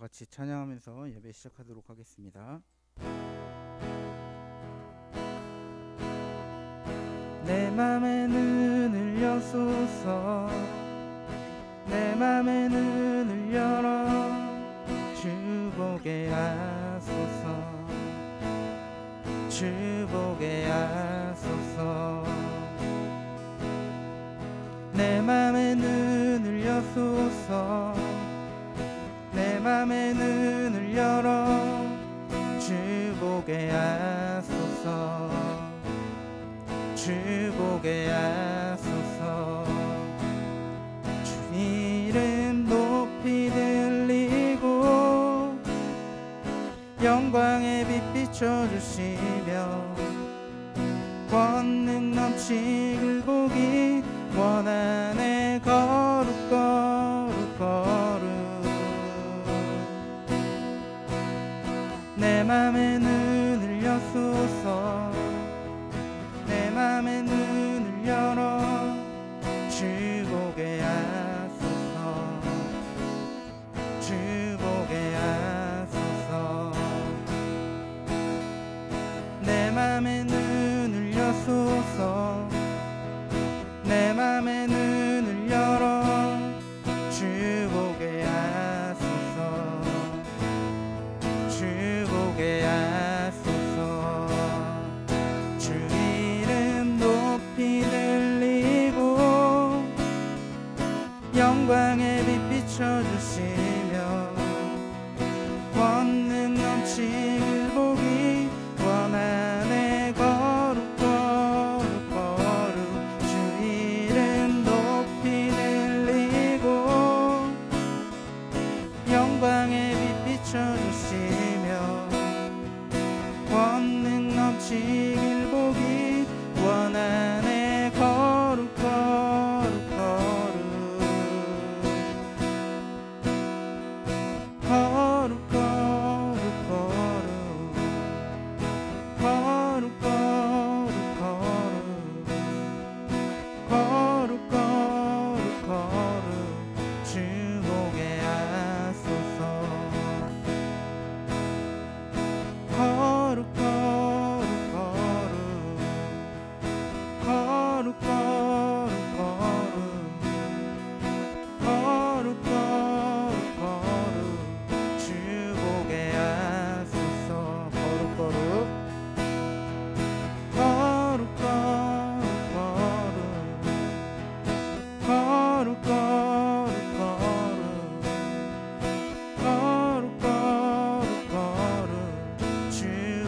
같이 찬양하면서 예배 시작하도록 하겠습니다. 내 맘의 눈을 여소서, 내 맘의 눈을 열어 주 보게 하소서, 주 보게 하소서. 내 맘의 눈을 여소서, 내 맘의 눈을 열어 주 보게 하소서, 주 보게 하소서. 주 이름 높이 들리고 영광의 빛 비춰주시며 권능 넘치길 보기 원하네. 거룩 거룩 거룩. 내 맘의 눈을 여소서, 내 맘의 눈을 열어 주 보게 하소서, 주 보게 하소서. 내 맘의 눈을 여소서, 내 맘의 눈을 열어 주 보게 하소서, 주 보게 하소서. 주 이름 높이 들리고 영광의 빛 비춰주시며 권능 넘치길 보기 원하네. 거룩 거룩 거룩. 주 이름 높이 들리고 영광의 빛 비춰주시며 권능 넘치길 보기 원하네. 거룩 거룩 거룩. 거룩 거룩 거룩. 거룩 거룩 거룩. 거룩 거룩 거룩. 주 보게 하소서. 거룩 거룩 거룩. 거룩 거룩 거룩. 거룩 거룩 거룩. 주 보게 하소서. 거룩 거룩. 거룩 거룩 거룩. 거룩 거룩 거룩. 거룩 거룩 거룩. 주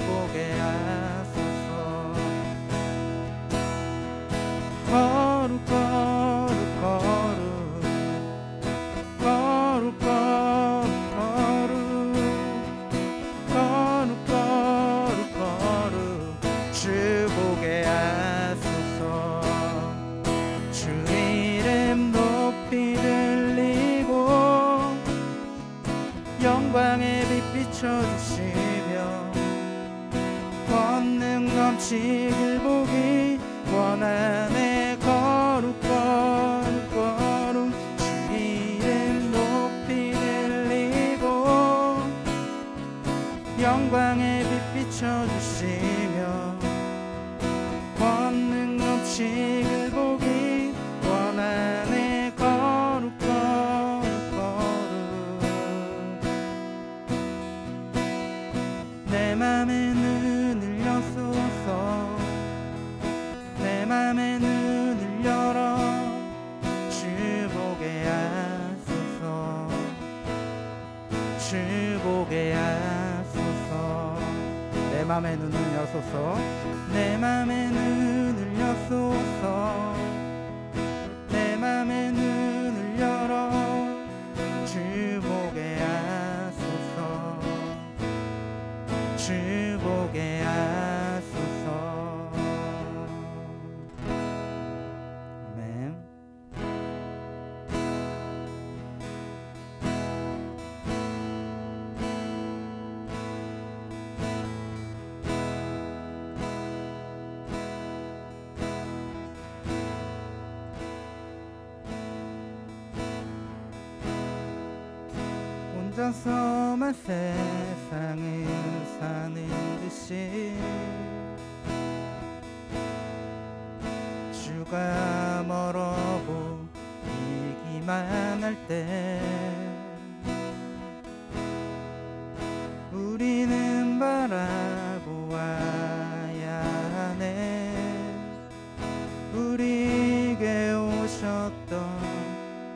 보게 하소서. 거룩 거룩 거룩. 거룩 거룩 거룩. 거룩 거룩 거룩. 주 보게 하소서. 주 이름 높이 들리고 영광의 빛 비춰주시며 권능 넘치길 보기 원하네. 거룩 거룩 거룩. 주 이름 높이 들리고 영광의 빛 비춰주시며 권능 넘치길 보기 원하네. 거룩 거룩 거룩. 내 맘의 눈을 여소서, 내 맘의 눈을 열어 주 보게 하소서, 주 보게 하소서. 내 맘의 눈을 여소서, 내 맘의 눈을 여소서, 내 맘의 눈을 열어 주 보게 하소서, 주 보게 하소서. 아멘. 혼자서만 세상을 사는 듯이 주가 멀어 보이기만 할 때 우리는 바라보아야 하네. 우리에게 오셨던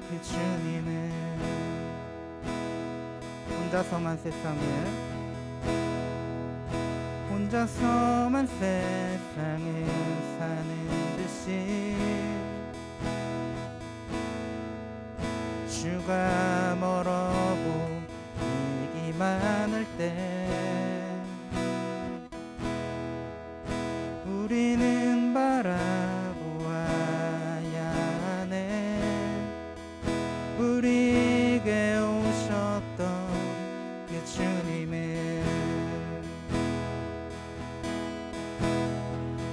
그 주님을. 혼자서만 세상을 사는 듯이 주가 멀어 보이기만 할 때 우리는 바라보아야 하네. 우리에게 오셨던 그 주님을.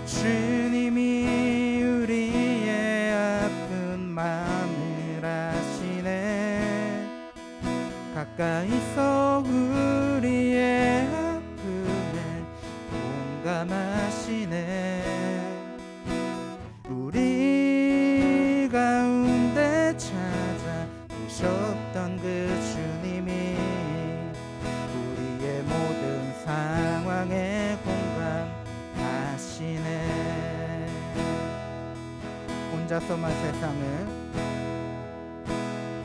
주님이 우리의 아픈 마음을 아시네. 가까이서 우리의 아픔에 공감하시네. 우리 가운데 찾아오셨던 그 주님이 우리의 모든 상황에 공감하시네.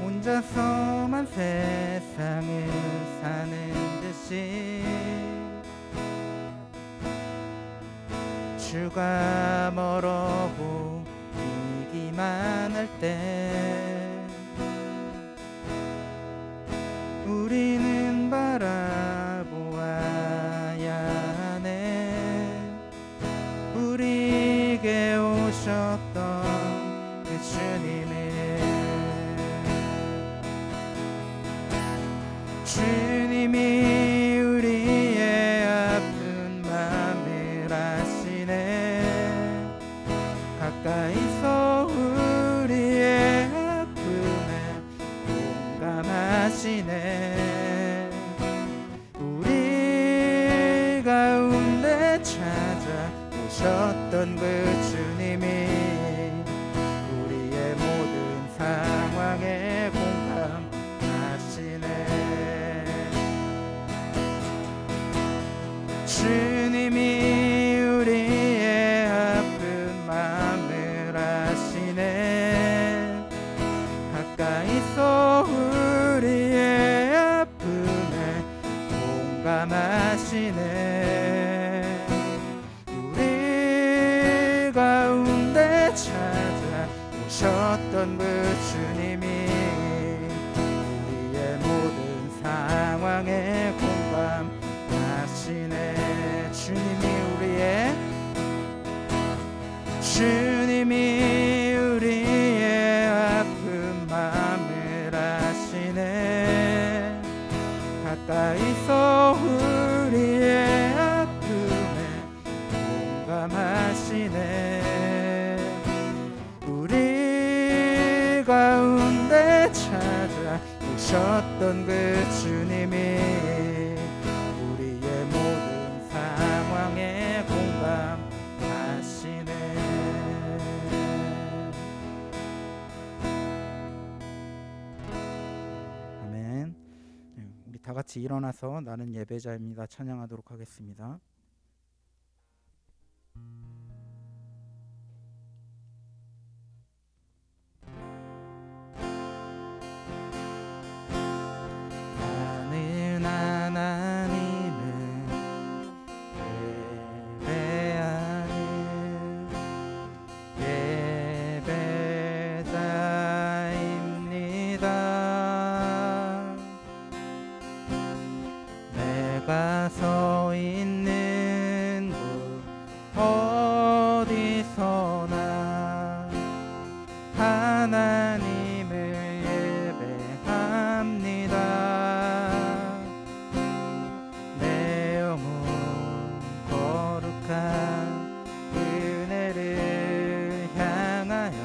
혼자서만 세상을 사는 듯이 주가 멀어 보이기만 할 때 우리는 바라보아야 하네. 우리에게 오셨던 그 주님을. 주님이 우리의 아픈 마음을 아시네. 가까이서 우리의 아픔에 공감하시네. 우리 가운데 찾아오셨던 그 주님이 우리의 모든 상황에 공감하시네. 주님이 우리의 아픈 마음을 아시네. 가까이서 우리의 아픔에 공감하시네. 우리 가운데 찾아오셨던 그 주님이 우리의 모든 상황에 공감하시네. 주님이 우리의 아픈 마음을 아시네. 가까이서 우리의 아픔에 공감하시네. 우리 가운데 찾아오셨던 그 주님이 우리의 모든 상황에 공감하시네. 아멘. 우리 다 같이 일어나서 나는 예배자입니다 찬양하도록 하겠습니다. 나는 하나님을 예배하는 예배자입니다. 내가 서 있는 곳 어디서나 하나님을 예배합니다. 내 영혼 거룩한 은혜를 향하여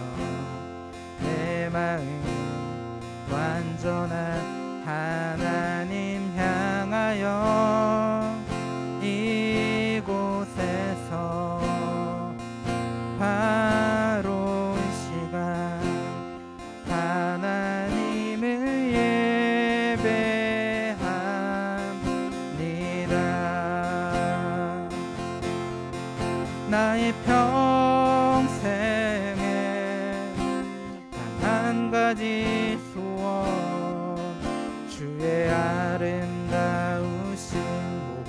내 마음 완전한 하나님 내 평생에 단 한 가지 소원, 주의 아름다우신 보며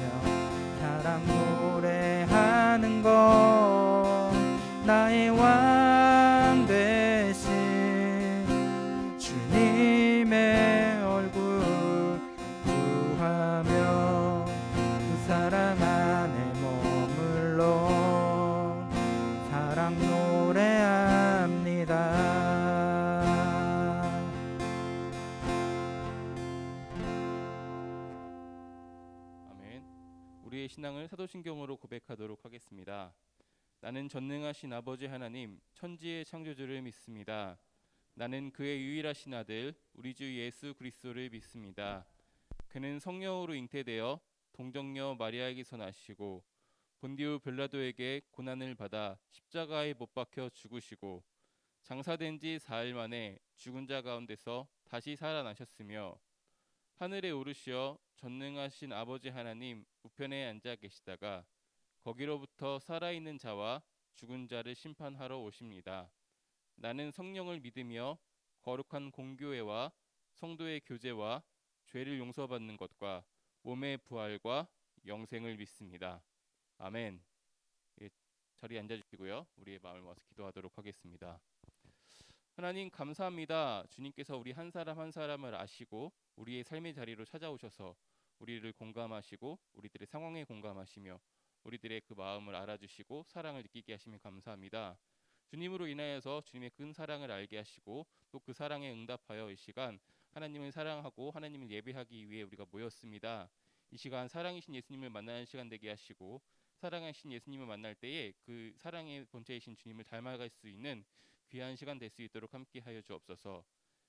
사랑 노래하는 것, 나의 왕 되신 주님의 얼굴 구하며 그 사랑 안에 머물러 사랑 노래합니다. 아멘. 우리의 신앙을 사도신경으로 고백하도록 하겠습니다. 나는 전능하신 아버지 하나님, 천지의 창조주를 믿습니다. 나는 그의 유일하신 아들, 우리 주 예수 그리스도를 믿습니다. 그는 성령으로 잉태되어 동정녀 마리아에게서 나시고 본디오 빌라도에게 고난을 받아 십자가에 못 박혀 죽으시고 장사된 지 4일 만에 죽은 자 가운데서 다시 살아나셨으며 하늘에 오르시어 전능하신 아버지 하나님 우편에 앉아 계시다가 거기로부터 살아있는 자와 죽은 자를 심판하러 오십니다. 나는 성령을 믿으며 거룩한 공교회와 성도의 교제와 죄를 용서받는 것과 몸의 부활과 영생을 믿습니다. 아멘. 예, 자리에 앉아주시고요. 우리의 마음을 모아서 기도하도록 하겠습니다. 하나님 감사합니다. 주님께서 우리 한 사람 한 사람을 아시고 우리의 삶의 자리로 찾아오셔서 우리를 공감하시고 우리들의 상황에 공감하시며 우리들의 그 마음을 알아주시고 사랑을 느끼게 하시면 감사합니다. 주님으로 인하여서 주님의 큰 사랑을 알게 하시고 또 그 사랑에 응답하여 이 시간 하나님을 사랑하고 하나님을 예배하기 위해 우리가 모였습니다. 이 시간 사랑이신 예수님을 만나는 시간 되게 하시고 사랑하신 예수님을 만날 때에 그 사랑의 본체이신 주님을 닮아갈 수 있는 귀한 시간 될 수 있도록 함께하여 주옵소서.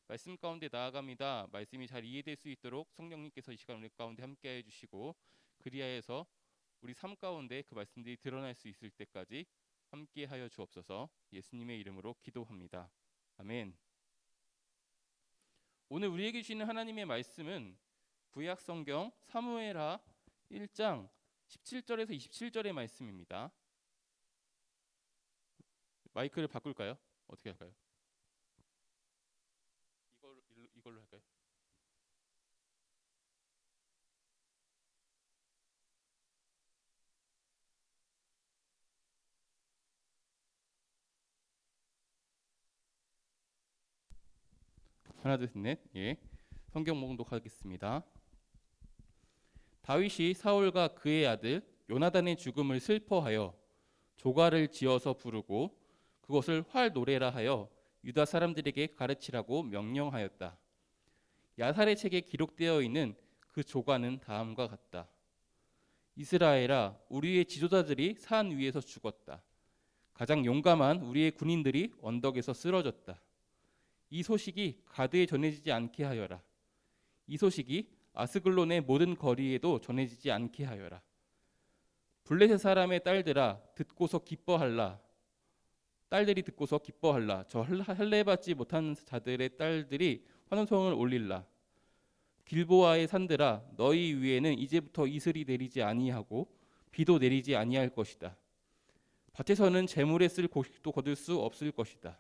말씀 가운데 나아갑니다. 말씀이 잘 이해될 수 있도록 성령님께서 이 시간 우리 가운데 함께해 주시고 그리하여서 우리 삶 가운데 그 말씀들이 드러날 수 있을 때까지 함께하여 주옵소서. 예수님의 이름으로 기도합니다. 아멘. 오늘 우리에게 주시는 하나님의 말씀은 구약 성경 사무엘하 1장 17절에서 27절의 말씀입니다. 마이크를 바꿀까요? 어떻게 할까요? 이걸로 할까요? 하나 둘 셋 넷. 예. 성경 봉독하겠습니다. 다윗이 사울과 그의 아들 요나단의 죽음을 슬퍼하여 조가를 지어서 부르고 그것을 활 노래라 하여 유다 사람들에게 가르치라고 명령하였다. 야살의 책에 기록되어 있는 그 조가는 다음과 같다. 이스라엘아, 우리의 지도자들이 산 위에서 죽었다. 가장 용감한 우리의 군인들이 언덕에서 쓰러졌다. 이 소식이 가드에 전해지지 않게 하여라. 이 소식이 아스글론의 모든 거리에도 전해지지 않게 하여라. 블레셋 사람의 딸들아, 듣고서 기뻐할라. 딸들이 듣고서 기뻐할라. 저 할례받지 못한 자들의 딸들이 환호성을 올릴라. 길보아의 산들아, 너희 위에는 이제부터 이슬이 내리지 아니하고 비도 내리지 아니할 것이다. 밭에서는 재물에 쓸 곡식도 거둘 수 없을 것이다.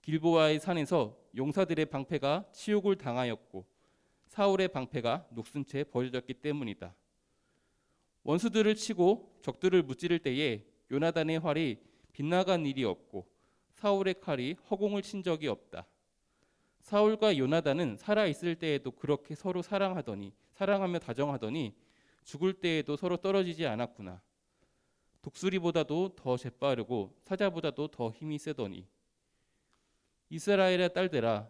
길보아의 산에서 용사들의 방패가 치욕을 당하였고 사울의 방패가 녹슨 채 버려졌기 때문이다. 원수들을 치고 적들을 무찌를 때에 요나단의 활이 빗나간 일이 없고 사울의 칼이 허공을 친 적이 없다. 사울과 요나단은 살아있을 때에도 그렇게 서로 사랑하며 다정하더니 죽을 때에도 서로 떨어지지 않았구나. 독수리보다도 더 재빠르고 사자보다도 더 힘이 세더니. 이스라엘의 딸들아,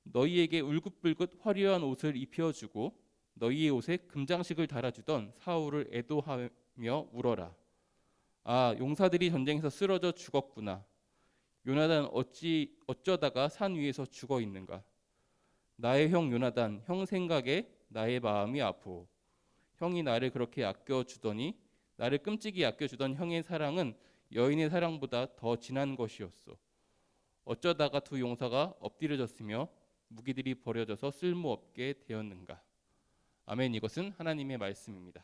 너희에게 울긋불긋 화려한 옷을 입혀주고 너희의 옷에 금장식을 달아주던 사울을 애도하며 울어라. 아, 용사들이 전쟁에서 쓰러져 죽었구나. 요나단 어쩌다가 산 위에서 죽어 있는가. 나의 형 요나단, 형 생각에 나의 마음이 아프오. 형이 나를 그렇게 아껴주더니 나를 끔찍이 아껴주던 형의 사랑은 여인의 사랑보다 더 진한 것이었소. 어쩌다가 두 용사가 엎드려졌으며 무기들이 버려져서 쓸모없게 되었는가. 아멘. 이것은 하나님의 말씀입니다.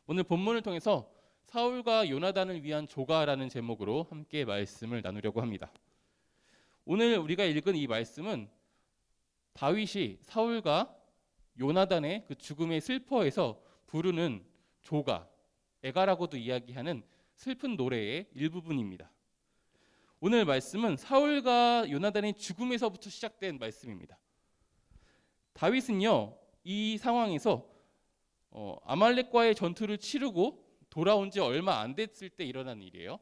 오늘 본문을 통해서 사울과 요나단을 위한 조가라는 제목으로 함께 말씀을 나누려고 합니다. 오늘 우리가 읽은 이 말씀은 다윗이 사울과 요나단의 그 죽음에 슬퍼해서 부르는 조가, 애가라고도 이야기하는 슬픈 노래의 일부분입니다. 오늘 말씀은 사울과 요나단의 죽음에서부터 시작된 말씀입니다. 다윗은요, 이 상황에서 아말렉과의 전투를 치르고 돌아온 지 얼마 안 됐을 때 일어난 일이에요.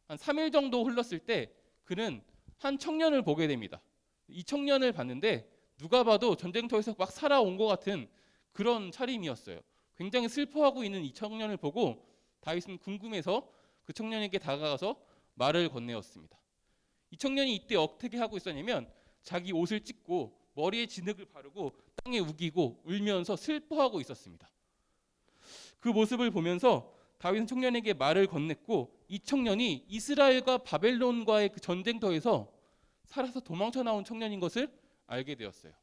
한 3일 정도 흘렀을 때 그는 한 청년을 보게 됩니다. 이 청년을 봤는데 누가 봐도 전쟁터에서 막 살아온 것 같은 그런 차림이었어요. 굉장히 슬퍼하고 있는 이 청년을 보고 다윗은 궁금해서 그 청년에게 다가가서 말을 건네었습니다. 이 청년이 이때 어떻게 하고 있었냐면 자기 옷을 찢고 머리에 진흙을 바르고 땅에 우기고 울면서 슬퍼하고 있었습니다. 그 모습을 보면서 다윗은 청년에게 말을 건넸고 이 청년이 이스라엘과 바벨론과의 그 전쟁터에서 살아서 도망쳐 나온 청년인 것을 알게 되었어요.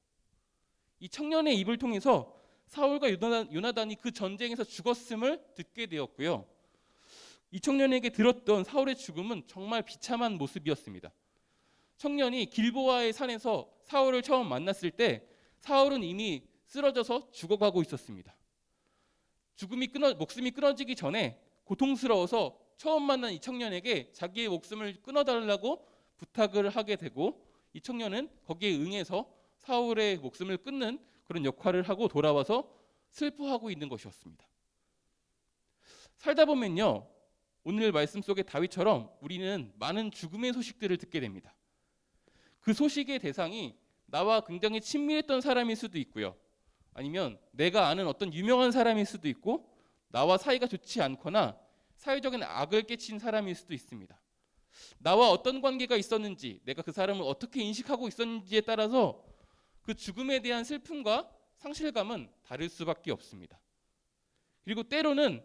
이 청년의 입을 통해서 사울과 요나단이 그 전쟁에서 죽었음을 듣게 되었고요. 이 청년에게 들었던 사울의 죽음은 정말 비참한 모습이었습니다. 청년이 길보아의 산에서 사울을 처음 만났을 때 사울은 이미 쓰러져서 죽어가고 있었습니다. 목숨이 끊어지기 전에 고통스러워서 처음 만난 이 청년에게 자기의 목숨을 끊어달라고 부탁을 하게 되고 이 청년은 거기에 응해서 사울의 목숨을 끊는 그런 역할을 하고 돌아와서 슬퍼하고 있는 것이었습니다. 살다 보면요, 오늘 말씀 속의 다윗처럼 우리는 많은 죽음의 소식들을 듣게 됩니다. 그 소식의 대상이 나와 굉장히 친밀했던 사람일 수도 있고요. 아니면 내가 아는 어떤 유명한 사람일 수도 있고 나와 사이가 좋지 않거나 사회적인 악을 끼친 사람일 수도 있습니다. 나와 어떤 관계가 있었는지, 내가 그 사람을 어떻게 인식하고 있었는지에 따라서 그 죽음에 대한 슬픔과 상실감은 다를 수밖에 없습니다. 그리고 때로는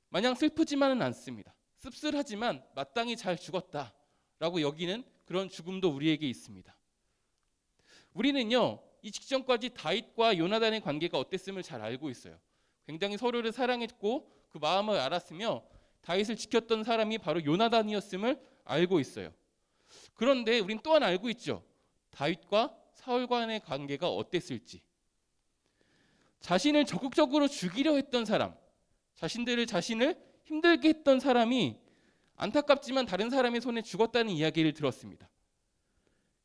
마냥 슬프지만은 않습니다. 씁쓸하지만 마땅히 잘 죽었다라고 여기는 그런 죽음도 우리에게 있습니다. 우리는요, 이 직전까지 다윗과 요나단의 관계가 어땠음을 잘 알고 있어요. 굉장히 서로를 사랑했고 그 마음을 알았으며 다윗을 지켰던 사람이 바로 요나단이었음을 알고 있어요. 그런데 우린 또한 알고 있죠. 다윗과 사울 간의 관계가 어땠을지. 자신을 적극적으로 죽이려 했던 사람, 자신을 힘들게 했던 사람이 안타깝지만 다른 사람의 손에 죽었다는 이야기를 들었습니다.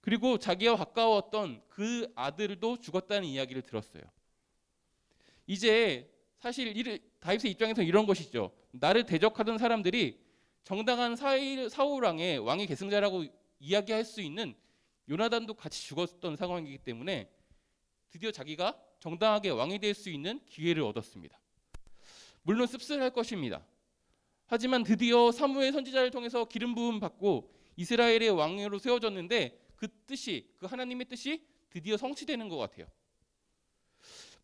그리고 자기와 가까웠던 그 아들도 죽었다는 이야기를 들었어요. 이제 사실 다윗의 입장에서 이런 것이죠. 나를 대적하던 사람들이 정당한 사울왕의 왕의 계승자라고 이야기할 수 있는 요나단도 같이 죽었던 상황이기 때문에 드디어 자기가 정당하게 왕이 될 수 있는 기회를 얻었습니다. 물론 씁쓸할 것입니다. 하지만 드디어 사무엘 선지자를 통해서 기름 부음 받고 이스라엘의 왕으로 세워졌는데 그 하나님의 뜻이 드디어 성취되는 것 같아요.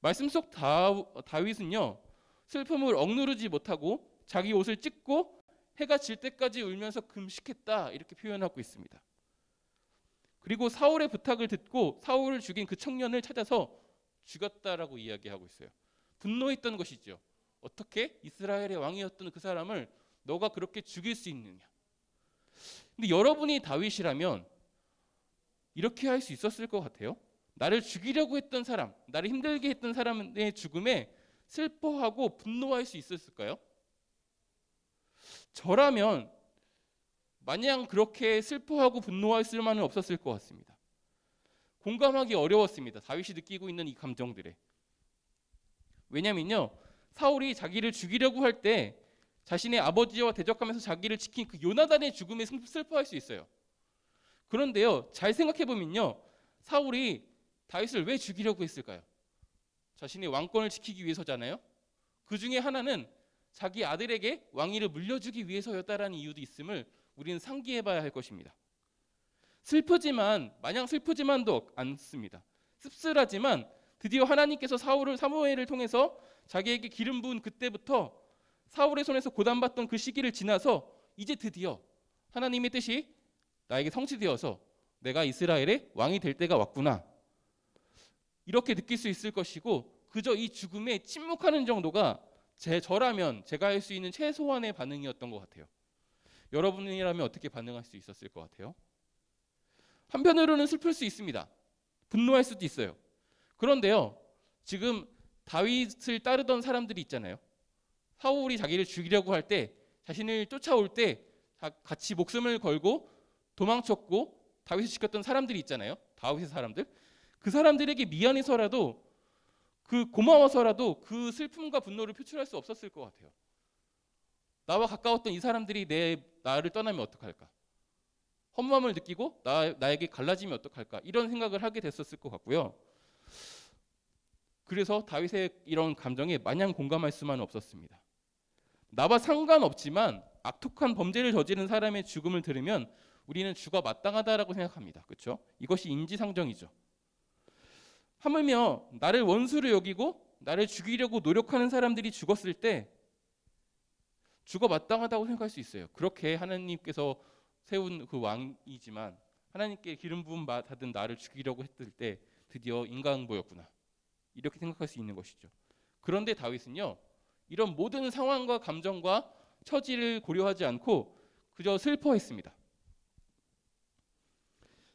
말씀 속 다윗은요, 슬픔을 억누르지 못하고 자기 옷을 찢고 해가 질 때까지 울면서 금식했다 이렇게 표현하고 있습니다. 그리고 사울의 부탁을 듣고 사울을 죽인 그 청년을 찾아서 죽였다라고 이야기하고 있어요. 분노했던 것이죠. 어떻게 이스라엘의 왕이었던 그 사람을 너가 그렇게 죽일 수 있느냐. 근데 여러분이 다윗이라면 이렇게 할 수 있었을 것 같아요. 나를 죽이려고 했던 사람, 나를 힘들게 했던 사람의 죽음에 슬퍼하고 분노할 수 있었을까요? 저라면 마냥 그렇게 슬퍼하고 분노할 수만은 없었을 것 같습니다. 공감하기 어려웠습니다. 다윗이 느끼고 있는 이 감정들에. 왜냐면요, 사울이 자기를 죽이려고 할 때 자신의 아버지와 대적하면서 자기를 지킨 그 요나단의 죽음에 슬퍼할 수 있어요. 그런데요, 잘 생각해 보면요, 사울이 다윗을 왜 죽이려고 했을까요? 자신의 왕권을 지키기 위해서잖아요. 그 중에 하나는 자기 아들에게 왕위를 물려주기 위해서였다라는 이유도 있음을 우리는 상기해봐야 할 것입니다. 마냥 슬프지만도 않습니다. 씁쓸하지만 드디어 하나님께서 사무엘을 통해서 자기에게 기름 부은 그때부터 사울의 손에서 고난받던 그 시기를 지나서 이제 드디어 하나님의 뜻이 나에게 성취되어서 내가 이스라엘의 왕이 될 때가 왔구나, 이렇게 느낄 수 있을 것이고, 그저 이 죽음에 침묵하는 정도가 저라면 제가 할 수 있는 최소한의 반응이었던 것 같아요. 여러분이라면 어떻게 반응할 수 있었을 것 같아요? 한편으로는 슬플 수 있습니다. 분노할 수도 있어요. 그런데요, 지금 다윗을 따르던 사람들이 있잖아요. 사울이 자기를 죽이려고 할 때, 자신을 쫓아올 때 같이 목숨을 걸고 도망쳤고 다윗을 지켰던 사람들이 있잖아요. 다윗의 사람들. 그 사람들에게 미안해서라도, 고마워서라도 그 슬픔과 분노를 표출할 수 없었을 것 같아요. 나와 가까웠던 이 사람들이 나를 떠나면 어떡할까? 허무함을 느끼고 나에게 갈라지면 어떡할까? 이런 생각을 하게 됐었을 것 같고요. 그래서 다윗의 이런 감정에 마냥 공감할 수만은 없었습니다. 나와 상관없지만 악독한 범죄를 저지른 사람의 죽음을 들으면 우리는 죽어 마땅하다라고 생각합니다. 그렇죠? 이것이 인지상정이죠. 하물며 나를 원수로 여기고 나를 죽이려고 노력하는 사람들이 죽었을 때 죽어 마땅하다고 생각할 수 있어요. 그렇게 하나님께서 세운 그 왕이지만 하나님께 기름 부음 받은 나를 죽이려고 했을 때 드디어 인간보였구나. 이렇게 생각할 수 있는 것이죠. 그런데 다윗은요, 이런 모든 상황과 감정과 처지를 고려하지 않고 그저 슬퍼했습니다.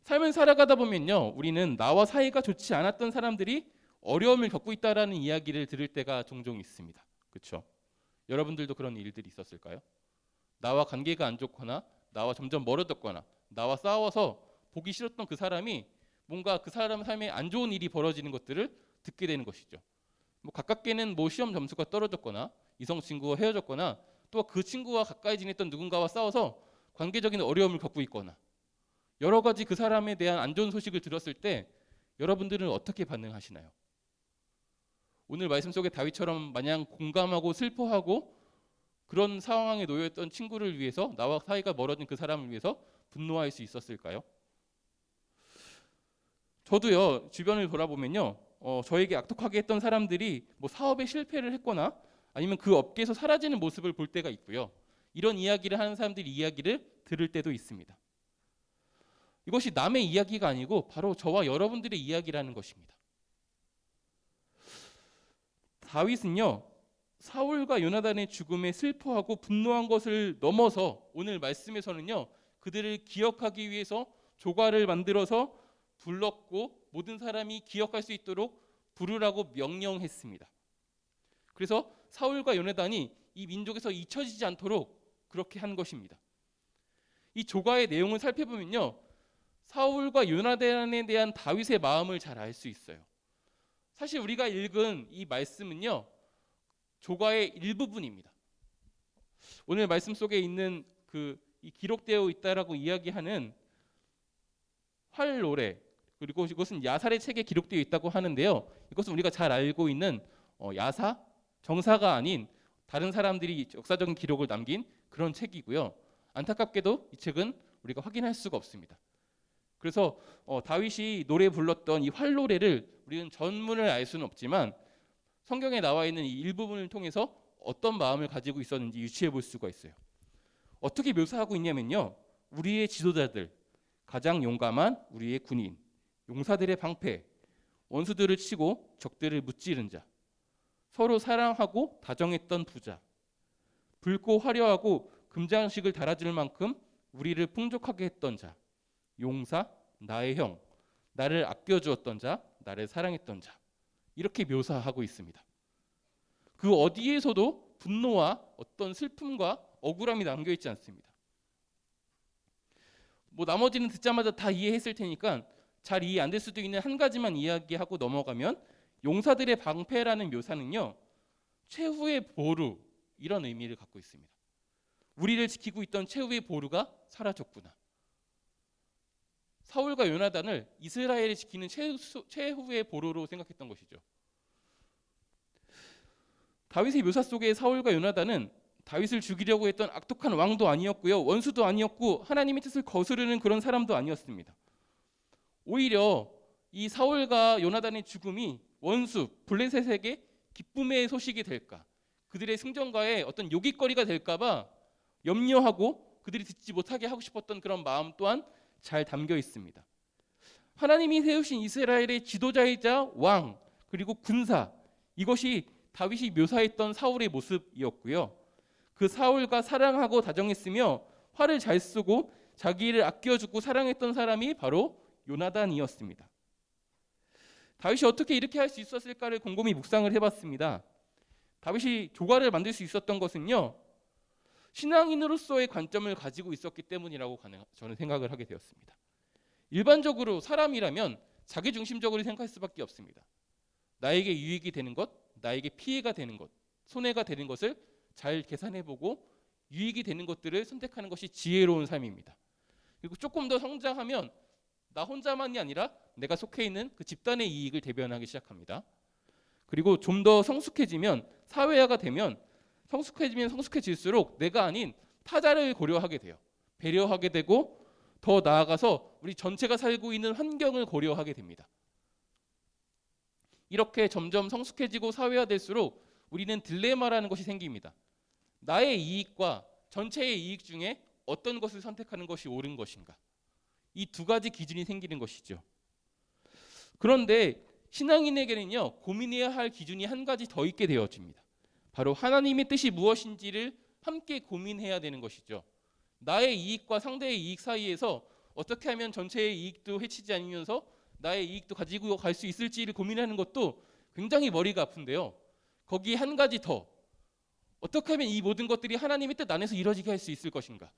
삶을 살아가다 보면요, 우리는 나와 사이가 좋지 않았던 사람들이 어려움을 겪고 있다라는 이야기를 들을 때가 종종 있습니다. 그렇죠? 여러분들도 그런 일들이 있었을까요? 나와 관계가 안 좋거나 나와 점점 멀어졌거나 나와 싸워서 보기 싫었던 그 사람이 뭔가 그 사람 삶에 안 좋은 일이 벌어지는 것들을 듣게 되는 것이죠. 가깝게는 시험 점수가 떨어졌거나 이성 친구와 헤어졌거나 또 그 친구와 가까이 지냈던 누군가와 싸워서 관계적인 어려움을 겪고 있거나 여러 가지 그 사람에 대한 안 좋은 소식을 들었을 때 여러분들은 어떻게 반응하시나요? 오늘 말씀 속에 다윗처럼 마냥 공감하고 슬퍼하고 그런 상황에 놓여있던 친구를 위해서, 나와 사이가 멀어진 그 사람을 위해서 분노할 수 있었을까요? 저도요, 주변을 돌아보면요, 저에게 악독하게 했던 사람들이 사업에 실패를 했거나 아니면 그 업계에서 사라지는 모습을 볼 때가 있고요. 이런 이야기를 하는 사람들의 이야기를 들을 때도 있습니다. 이것이 남의 이야기가 아니고 바로 저와 여러분들의 이야기라는 것입니다. 다윗은요, 사울과 요나단의 죽음에 슬퍼하고 분노한 것을 넘어서 오늘 말씀에서는요, 그들을 기억하기 위해서 조과를 만들어서 불렀고 모든 사람이 기억할 수 있도록 부르라고 명령했습니다. 그래서 사울과 요나단이 이 민족에서 잊혀지지 않도록 그렇게 한 것입니다. 이 조과의 내용을 살펴보면요, 사울과 요나단에 대한 다윗의 마음을 잘 알 수 있어요. 사실 우리가 읽은 이 말씀은요, 조과의 일부분입니다. 오늘 말씀 속에 있는 이 기록되어 있다라고 이야기하는 활노래, 그리고 이것은 야살의 책에 기록되어 있다고 하는데요. 이것은 우리가 잘 알고 있는 야사, 정사가 아닌 다른 사람들이 역사적인 기록을 남긴 그런 책이고요. 안타깝게도 이 책은 우리가 확인할 수가 없습니다. 그래서 다윗이 노래 불렀던 이 활노래를 우리는 전문을 알 수는 없지만 성경에 나와 있는 이 일부분을 통해서 어떤 마음을 가지고 있었는지 유추해 볼 수가 있어요. 어떻게 묘사하고 있냐면요, 우리의 지도자들, 가장 용감한 우리의 군인, 용사들의 방패, 원수들을 치고 적들을 무찌른 자, 서로 사랑하고 다정했던 부자, 붉고 화려하고 금장식을 달아줄 만큼 우리를 풍족하게 했던 자, 용사, 나의 형, 나를 아껴주었던 자, 나를 사랑했던 자, 이렇게 묘사하고 있습니다. 그 어디에서도 분노와 어떤 슬픔과 억울함이 남겨있지 않습니다. 나머지는 듣자마자 다 이해했을 테니까 잘 이해 안 될 수도 있는 한 가지만 이야기하고 넘어가면, 용사들의 방패라는 묘사는요, 최후의 보루, 이런 의미를 갖고 있습니다. 우리를 지키고 있던 최후의 보루가 사라졌구나. 사울과 요나단을 이스라엘이 지키는 최후의 보루로 생각했던 것이죠. 다윗의 묘사 속의 사울과 요나단은 다윗을 죽이려고 했던 악독한 왕도 아니었고요, 원수도 아니었고 하나님의 뜻을 거스르는 그런 사람도 아니었습니다. 오히려 이 사울과 요나단의 죽음이 원수 블레셋에게 기쁨의 소식이 될까, 그들의 승전가에 어떤 요깃거리가 될까봐 염려하고 그들이 듣지 못하게 하고 싶었던 그런 마음 또한 잘 담겨 있습니다. 하나님이 세우신 이스라엘의 지도자이자 왕, 그리고 군사, 이것이 다윗이 묘사했던 사울의 모습이었고요. 그 사울과 사랑하고 다정했으며 화를 잘 쓰고 자기를 아껴주고 사랑했던 사람이 바로 요나단이었습니다. 다윗이 어떻게 이렇게 할 수 있었을까를 곰곰이 묵상을 해봤습니다. 다윗이 조과를 만들 수 있었던 것은요, 신앙인으로서의 관점을 가지고 있었기 때문이라고 저는 생각을 하게 되었습니다. 일반적으로 사람이라면 자기중심적으로 생각할 수밖에 없습니다. 나에게 유익이 되는 것, 나에게 피해가 되는 것, 손해가 되는 것을 잘 계산해보고 유익이 되는 것들을 선택하는 것이 지혜로운 삶입니다. 그리고 조금 더 성장하면 나 혼자만이 아니라 내가 속해 있는 그 집단의 이익을 대변하기 시작합니다. 그리고 좀 더 성숙해지면, 사회화가 되면 성숙해질수록 내가 아닌 타자를 고려하게 돼요. 배려하게 되고 더 나아가서 우리 전체가 살고 있는 환경을 고려하게 됩니다. 이렇게 점점 성숙해지고 사회화될수록 우리는 딜레마라는 것이 생깁니다. 나의 이익과 전체의 이익 중에 어떤 것을 선택하는 것이 옳은 것인가? 이 두 가지 기준이 생기는 것이죠. 그런데 신앙인에게는요, 고민해야 할 기준이 한 가지 더 있게 되어집니다. 바로 하나님의 뜻이 무엇인지를 함께 고민해야 되는 것이죠. 나의 이익과 상대의 이익 사이에서 어떻게 하면 전체의 이익도 해치지 않으면서 나의 이익도 가지고 갈 수 있을지를 고민하는 것도 굉장히 머리가 아픈데요. 거기에 한 가지 더, 어떻게 하면 이 모든 것들이 하나님의 뜻 안에서 이루어지게 할 수 있을 것인가?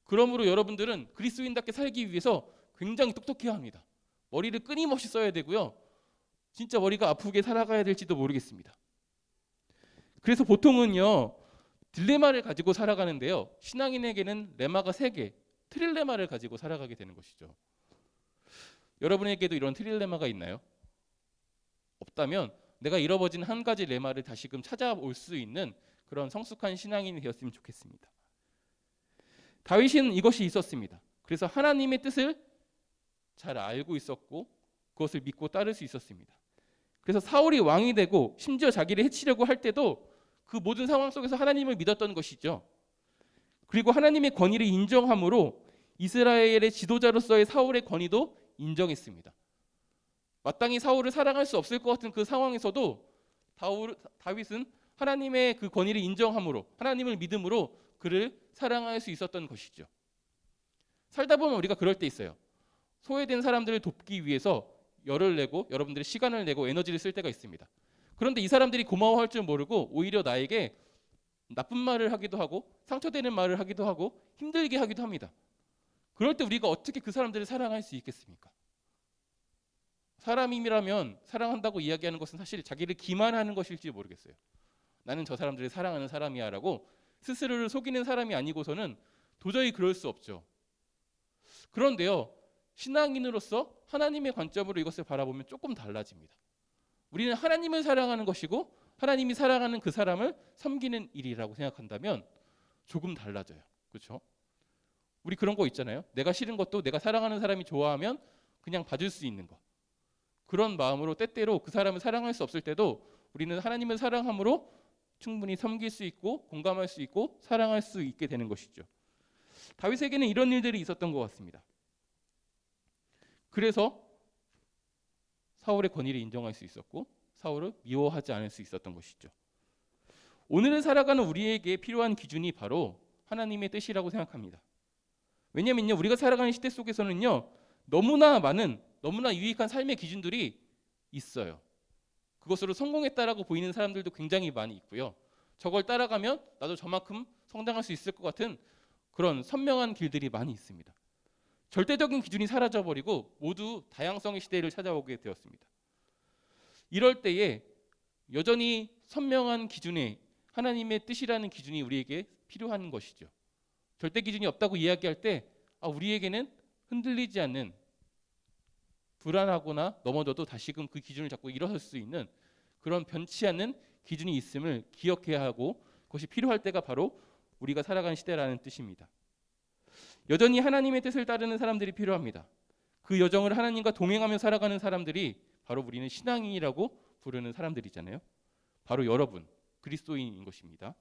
그러므로 여러분들은 그리스도인답게 살기 위해서 굉장히 똑똑해야 합니다. 머리를 끊임없이 써야 되고요. 진짜 머리가 아프게 살아가야 될지도 모르겠습니다. 그래서 보통은요, 딜레마를 가지고 살아가는데요, 신앙인에게는 레마가 3개, 트릴레마를 가지고 살아가게 되는 것이죠. 여러분에게도 이런 트릴레마가 있나요? 없다면 내가 잃어버진 한 가지 레마를 다시금 찾아올 수 있는 그런 성숙한 신앙인이 되었으면 좋겠습니다. 다윗은 이것이 있었습니다. 그래서 하나님의 뜻을 잘 알고 있었고 그것을 믿고 따를 수 있었습니다. 그래서 사울이 왕이 되고 심지어 자기를 해치려고 할 때도 그 모든 상황 속에서 하나님을 믿었던 것이죠. 그리고 하나님의 권위를 인정함으로 이스라엘의 지도자로서의 사울의 권위도 인정했습니다. 마땅히 사울을 사랑할 수 없을 것 같은 그 상황에서도 다윗은 하나님의 그 권위를 인정함으로, 하나님을 믿음으로 그를 사랑할 수 있었던 것이죠. 살다 보면 우리가 그럴 때 있어요. 소외된 사람들을 돕기 위해서 열을 내고 여러분들이 시간을 내고 에너지를 쓸 때가 있습니다. 그런데 이 사람들이 고마워할 줄 모르고 오히려 나에게 나쁜 말을 하기도 하고 상처되는 말을 하기도 하고 힘들게 하기도 합니다. 그럴 때 우리가 어떻게 그 사람들을 사랑할 수 있겠습니까? 사람이라면 사랑한다고 이야기하는 것은 사실 자기를 기만하는 것일지 모르겠어요. 나는 저 사람들을 사랑하는 사람이야 라고 스스로를 속이는 사람이 아니고서는 도저히 그럴 수 없죠. 그런데요, 신앙인으로서 하나님의 관점으로 이것을 바라보면 조금 달라집니다. 우리는 하나님을 사랑하는 것이고 하나님이 사랑하는 그 사람을 섬기는 일이라고 생각한다면 조금 달라져요. 그렇죠? 우리 그런 거 있잖아요. 내가 싫은 것도 내가 사랑하는 사람이 좋아하면 그냥 봐줄 수 있는 거. 그런 마음으로 때때로 그 사람을 사랑할 수 없을 때도 우리는 하나님을 사랑함으로 충분히 섬길 수 있고 공감할 수 있고 사랑할 수 있게 되는 것이죠. 다윗에게는 이런 일들이 있었던 것 같습니다. 그래서 사울의 권위를 인정할 수 있었고 사울을 미워하지 않을 수 있었던 것이죠. 오늘을 살아가는 우리에게 필요한 기준이 바로 하나님의 뜻이라고 생각합니다. 왜냐면요, 우리가 살아가는 시대 속에서는요, 너무나 많은, 너무나 유익한 삶의 기준들이 있어요. 그것으로 성공했다라고 보이는 사람들도 굉장히 많이 있고요. 저걸 따라가면 나도 저만큼 성장할 수 있을 것 같은 그런 선명한 길들이 많이 있습니다. 절대적인 기준이 사라져버리고 모두 다양성의 시대를 찾아오게 되었습니다. 이럴 때에 여전히 선명한 기준에 하나님의 뜻이라는 기준이 우리에게 필요한 것이죠. 절대 기준이 없다고 이야기할 때 우리에게는 흔들리지 않는, 불안하거나 넘어져도 다시금 그 기준을 잡고 일어설 수 있는 그런 변치 않는 기준이 있음을 기억해야 하고, 그것이 필요할 때가 바로 우리가 살아가는 시대라는 뜻입니다. 여전히 하나님의 뜻을 따르는 사람들이 필요합니다. 그 여정을 하나님과 동행하며 살아가는 사람들이 바로 우리는 신앙인이라고 부르는 사람들이잖아요. 바로 여러분, 그리스도인인 것입니다.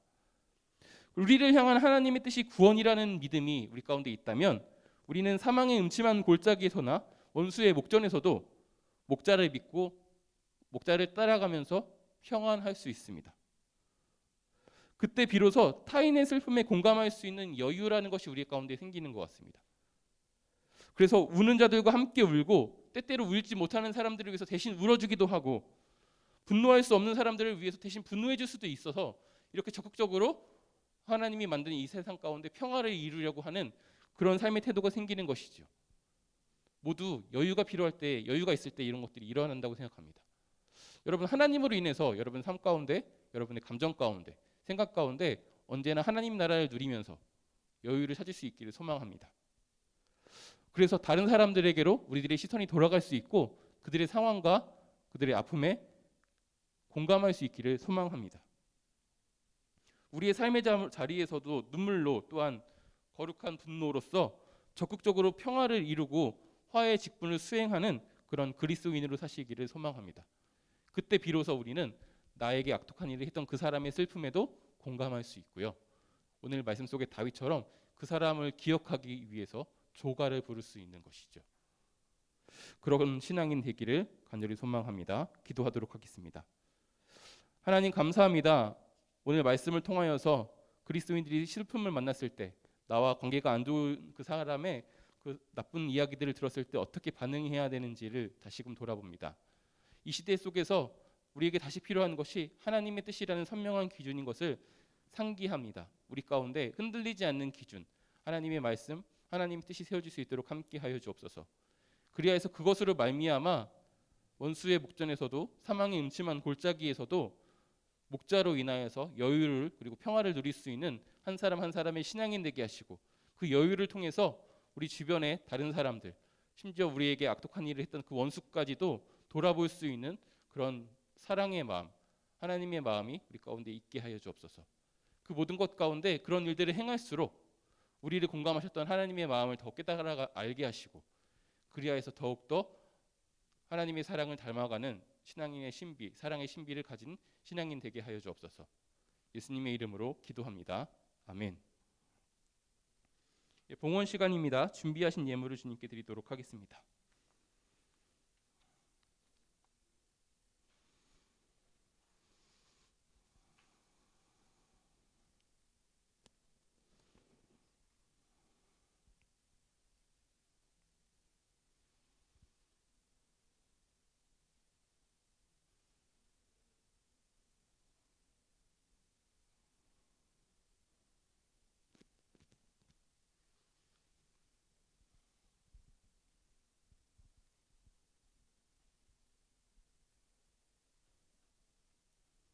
우리를 향한 하나님의 뜻이 구원이라는 믿음이 우리 가운데 있다면 우리는 사망의 음침한 골짜기에서나 원수의 목전에서도 목자를 믿고 목자를 따라가면서 평안할 수 있습니다. 그때 비로소 타인의 슬픔에 공감할 수 있는 여유라는 것이 우리 가운데 생기는 것 같습니다. 그래서 우는 자들과 함께 울고 때때로 울지 못하는 사람들을 위해서 대신 울어주기도 하고 분노할 수 없는 사람들을 위해서 대신 분노해 줄 수도 있어서 이렇게 적극적으로 하나님이 만든 이 세상 가운데 평화를 이루려고 하는 그런 삶의 태도가 생기는 것이죠. 모두 여유가 필요할 때, 여유가 있을 때 이런 것들이 일어난다고 생각합니다. 여러분, 하나님으로 인해서 여러분 삶 가운데, 여러분의 감정 가운데, 생각 가운데 언제나 하나님 나라를 누리면서 여유를 찾을 수 있기를 소망합니다. 그래서 다른 사람들에게로 우리들의 시선이 돌아갈 수 있고 그들의 상황과 그들의 아픔에 공감할 수 있기를 소망합니다. 우리의 삶의 자리에서도 눈물로 또한 거룩한 분노로서 적극적으로 평화를 이루고 화해의 직분을 수행하는 그런 그리스도인으로 사시기를 소망합니다. 그때 비로소 우리는 나에게 악독한 일을 했던 그 사람의 슬픔에도 공감할 수 있고요. 오늘 말씀 속의 다윗처럼 그 사람을 기억하기 위해서 조가를 부를 수 있는 것이죠. 그런 신앙인 되기를 간절히 소망합니다. 기도하도록 하겠습니다. 하나님 감사합니다. 오늘 말씀을 통하여서 그리스도인들이 슬픔을 만났을 때 나와 관계가 안 좋은 그 사람의 그 나쁜 이야기들을 들었을 때 어떻게 반응해야 되는지를 다시금 돌아봅니다. 이 시대 속에서 우리에게 다시 필요한 것이 하나님의 뜻이라는 선명한 기준인 것을 상기합니다. 우리 가운데 흔들리지 않는 기준, 하나님의 말씀, 하나님의 뜻이 세워질 수 있도록 함께하여 주옵소서. 그리하여서 그것으로 말미암아 원수의 목전에서도 사망의 음침한 골짜기에서도 목자로 인하여서 여유를 그리고 평화를 누릴 수 있는 한 사람 한 사람의 신앙인 되게 하시고 그 여유를 통해서 우리 주변의 다른 사람들, 심지어 우리에게 악독한 일을 했던 그 원수까지도 돌아볼 수 있는 그런 사랑의 마음, 하나님의 마음이 우리 가운데 있게 하여 주옵소서. 그 모든 것 가운데 그런 일들을 행할수록 우리를 공감하셨던 하나님의 마음을 더 깨달아 알게 하시고 그리하여서 더욱더 하나님의 사랑을 닮아가는 신앙인의 신비, 사랑의 신비를 가진 신앙인 되게 하여 주옵소서. 예수님의 이름으로 기도합니다. 아멘. 봉헌 시간입니다. 준비하신 예물을 주님께 드리도록 하겠습니다.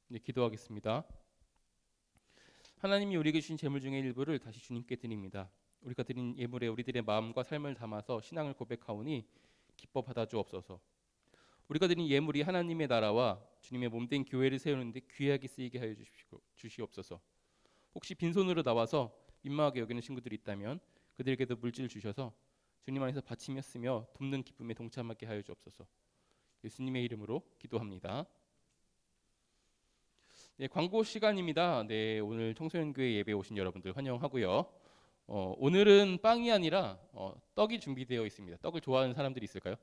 네, 기도하겠습니다. 하나님이 우리에게 주신 재물 중의 일부를 다시 주님께 드립니다. 우리가 드린 예물에 우리들의 마음과 삶을 담아서 신앙을 고백하오니 기뻐 받아 주옵소서. 우리가 드린 예물이 하나님의 나라와 주님의 몸된 교회를 세우는 데 귀하게 쓰이게 하여 주시옵소서. 혹시 빈손으로 나와서 민망하게 여기는 친구들이 있다면 그들에게도 물질을 주셔서 주님 안에서 받침이 쓰며 돕는 기쁨에 동참하게 하여 주옵소서. 예수님의 이름으로 기도합니다. 네, 광고 시간입니다. 네, 오늘 청소년교회 예배 오신 여러분들 환영하고요. 오늘은 빵이 아니라 떡이 준비되어 있습니다. 떡을 좋아하는 사람들이 있을까요?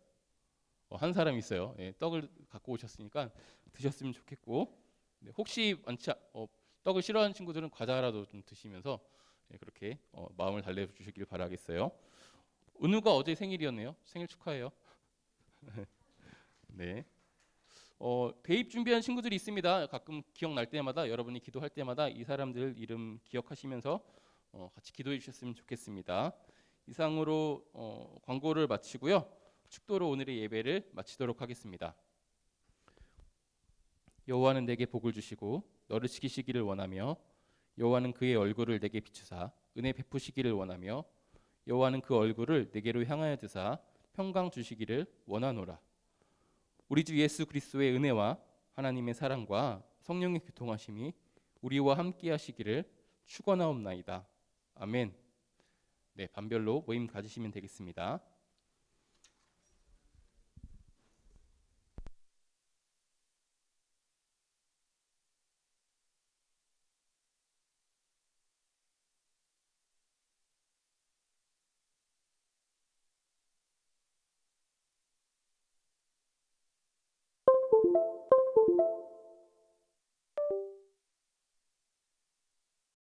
한 사람 있어요. 네, 떡을 갖고 오셨으니까 드셨으면 좋겠고, 네, 혹시 떡을 싫어하는 친구들은 과자라도 좀 드시면서 네, 그렇게 마음을 달래주시길 바라겠어요. 은우가 어제 생일이었네요. 생일 축하해요. 네. 대입 준비한 친구들이 있습니다. 가끔 기억날 때마다 여러분이 기도할 때마다 이 사람들 이름 기억하시면서 같이 기도해 주셨으면 좋겠습니다. 이상으로 광고를 마치고요. 축도로 오늘의 예배를 마치도록 하겠습니다. 여호와는 내게 복을 주시고 너를 지키시기를 원하며 여호와는 그의 얼굴을 내게 비추사 은혜 베푸시기를 원하며 여호와는 그 얼굴을 내게로 향하여 드사 평강 주시기를 원하노라. 우리 주 예수 그리스도의 은혜와 하나님의 사랑과 성령의 교통하심이 우리와 함께 하시기를 축원하옵나이다. 아멘. 네, 반별로 모임 가지시면 되겠습니다.